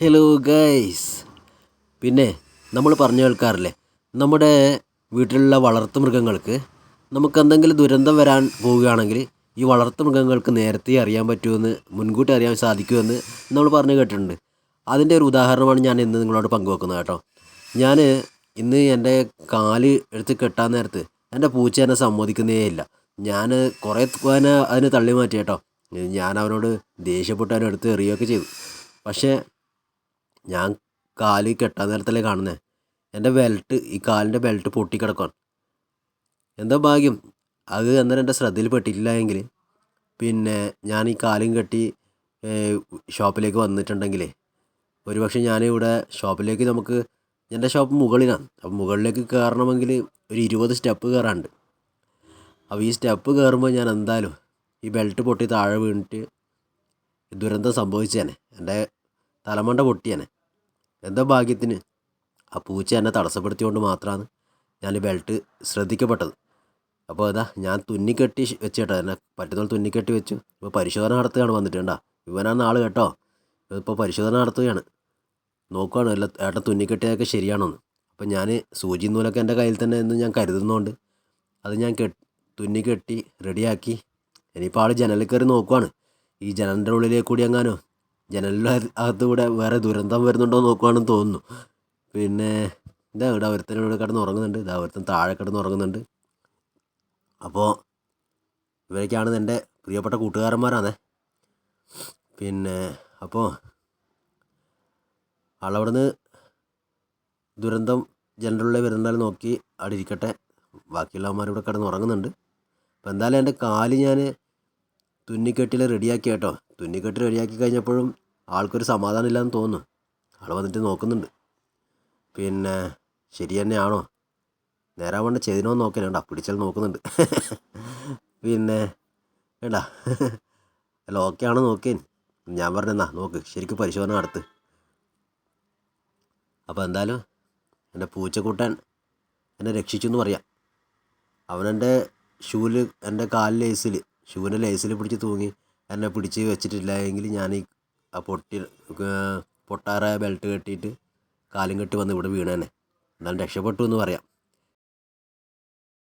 Hello guys. പിന്നെ നമ്മൾ പറഞ്ഞു കേൾക്കാറില്ലേ, നമ്മുടെ വീട്ടിലുള്ള വളർത്തു മൃഗങ്ങൾക്ക് നമുക്ക് എന്തെങ്കിലും ദുരന്തം വരാൻ പോവുകയാണെങ്കിൽ ഈ വളർത്തു മൃഗങ്ങൾക്ക് നേരത്തെ അറിയാൻ പറ്റുമെന്ന്, മുൻകൂട്ടി അറിയാൻ സാധിക്കുമെന്ന് നമ്മൾ പറഞ്ഞു കേട്ടിട്ടുണ്ട്. അതിൻ്റെ ഒരു ഉദാഹരണമാണ് ഞാൻ ഇന്ന് നിങ്ങളോട് പങ്കുവെക്കുന്നത് കേട്ടോ. ഞാൻ ഇന്ന് എൻ്റെ കാല് എടുത്ത് കെട്ടാൻ നേരത്ത് എൻ്റെ പൂച്ച എന്നെ സമ്മതിക്കുന്നേ ഇല്ല. ഞാൻ കുറേ അതിനെ തള്ളി മാറ്റി കേട്ടോ. ഞാൻ അവനോട് ദേഷ്യപ്പെട്ട് അവനെ എടുത്ത് എറിയുകയൊക്കെ ചെയ്തു. പക്ഷേ ഞാൻ കാല് കെട്ടാൻ നേരത്തല്ലേ കാണുന്നത്, എൻ്റെ ഈ കാലിൻ്റെ ബെൽറ്റ് പൊട്ടിക്കിടക്കുകയാണ്. എന്താ ഭാഗ്യം, അത് അന്നേരം എൻ്റെ ശ്രദ്ധയിൽപ്പെട്ടിട്ടില്ല എങ്കിൽ പിന്നെ ഞാൻ ഈ കാലും കെട്ടി ഷോപ്പിലേക്ക് വന്നിട്ടുണ്ടെങ്കിൽ ഒരുപക്ഷെ ഞാനിവിടെ ഷോപ്പിലേക്ക് എൻ്റെ ഷോപ്പ് മുകളിലാണ്. അപ്പോൾ മുകളിലേക്ക് കയറണമെങ്കിൽ ഒരു 20 സ്റ്റെപ്പ് കയറാനുണ്ട്. അപ്പോൾ ഈ സ്റ്റെപ്പ് കയറുമ്പോൾ ഞാൻ എന്തായാലും ഈ ബെൽറ്റ് പൊട്ടി താഴെ വീണിട്ട് ദുരന്തം സംഭവിച്ചേനെ, എൻ്റെ തലമണ്ട പൊട്ടിയേനെ. എന്താ ഭാഗ്യത്തിന് ആ പൂച്ച എന്നെ തടസ്സപ്പെടുത്തിയോണ്ട് മാത്രമാണ് ഞാൻ ബെൽറ്റ് ശ്രദ്ധിക്കപ്പെട്ടത്. അപ്പോൾ അതാ ഞാൻ തുന്നിക്കെട്ടി വെച്ചേട്ടോ, എന്നെ പറ്റുന്ന തുന്നിക്കെട്ടി വെച്ചു. ഇപ്പോൾ പരിശോധന നടത്തുകയാണ് വന്നിട്ട്. കണ്ടാ, ഇവനാണ് ആൾ കേട്ടോ. ഇപ്പോൾ പരിശോധന നടത്തുകയാണ്, നോക്കുകയാണ് എല്ലാം ഏട്ടൻ തുന്നിക്കെട്ടിയതൊക്കെ ശരിയാണോന്ന്. അപ്പോൾ ഞാൻ സൂചി നൂലൊക്കെ എൻ്റെ കയ്യിൽ തന്നെ എന്ന് ഞാൻ കരുതുന്നതുകൊണ്ട് അത് ഞാൻ തുന്നിക്കെട്ടി റെഡിയാക്കി. ഇനിയിപ്പോൾ ആൾ ജനലിൽ കയറി നോക്കുവാണ്, ഈ ജനലിൻ്റെ ഉള്ളിലേക്ക് കൂടി എങ്ങാനോ ജനലിൻ്റെ അകത്തുകൂടെ വേറെ ദുരന്തം വരുന്നുണ്ടോ നോക്കുവാണെന്ന് തോന്നുന്നു. പിന്നെ ഇതാ ഇവിടെ ഒരുത്തനോട് കിടന്ന് ഉറങ്ങുന്നുണ്ട്, ഇതാ ഒരുത്തൻ താഴെ കിടന്ന് ഉറങ്ങുന്നുണ്ട്. അപ്പോൾ ഇവരൊക്കെയാണ് എൻ്റെ പ്രിയപ്പെട്ട കൂട്ടുകാരന്മാരാണേ. പിന്നെ അപ്പോൾ ആളവിടുന്ന് ദുരന്തം ജനലിനുള്ളിൽ വരുന്നാലും നോക്കി അവിടെ ഇരിക്കട്ടെ, ബാക്കിയുള്ളവന്മാരിവിടെ കിടന്ന് ഉറങ്ങുന്നുണ്ട്. അപ്പോൾ എന്തായാലും എൻ്റെ കാല് ഞാൻ തുന്നിക്കെട്ടിൽ റെഡിയാക്കി കേട്ടോ. തുന്നിക്കെട്ടി റെഡിയാക്കി കഴിഞ്ഞപ്പോഴും ആൾക്കൊരു സമാധാനം ഇല്ലാന്ന് തോന്നുന്നു. ആൾ വന്നിട്ട് നോക്കുന്നുണ്ട്, പിന്നെ ശരി തന്നെയാണോ, നേരാവണ്ണം ചെയ്തിനോ നോക്കാനുണ്ടാ, പിടിച്ചാൽ നോക്കുന്നുണ്ട്. പിന്നെ വേണ്ട അല്ല, ഓക്കെ ആണോ നോക്കേൻ. ഞാൻ പറഞ്ഞെന്നാ നോക്ക്, ശരിക്കും പരിശോധന നടത്ത്. അപ്പോൾ എന്തായാലും എൻ്റെ പൂച്ചക്കൂട്ടൻ എന്നെ രക്ഷിച്ചു എന്ന് പറയാം. അവനെൻ്റെ എൻ്റെ ഷൂവിൻ്റെ ലേസിൽ പിടിച്ച് തൂങ്ങി എന്നെ പിടിച്ച് വെച്ചിട്ടില്ല എങ്കിൽ ഞാൻ ഈ പൊട്ടാറായ ബെൽറ്റ് കെട്ടിയിട്ട് കാലും കെട്ടി വന്ന് ഇവിടെ വീണേനെ. എന്തായാലും രക്ഷപ്പെട്ടു എന്ന് പറയാം.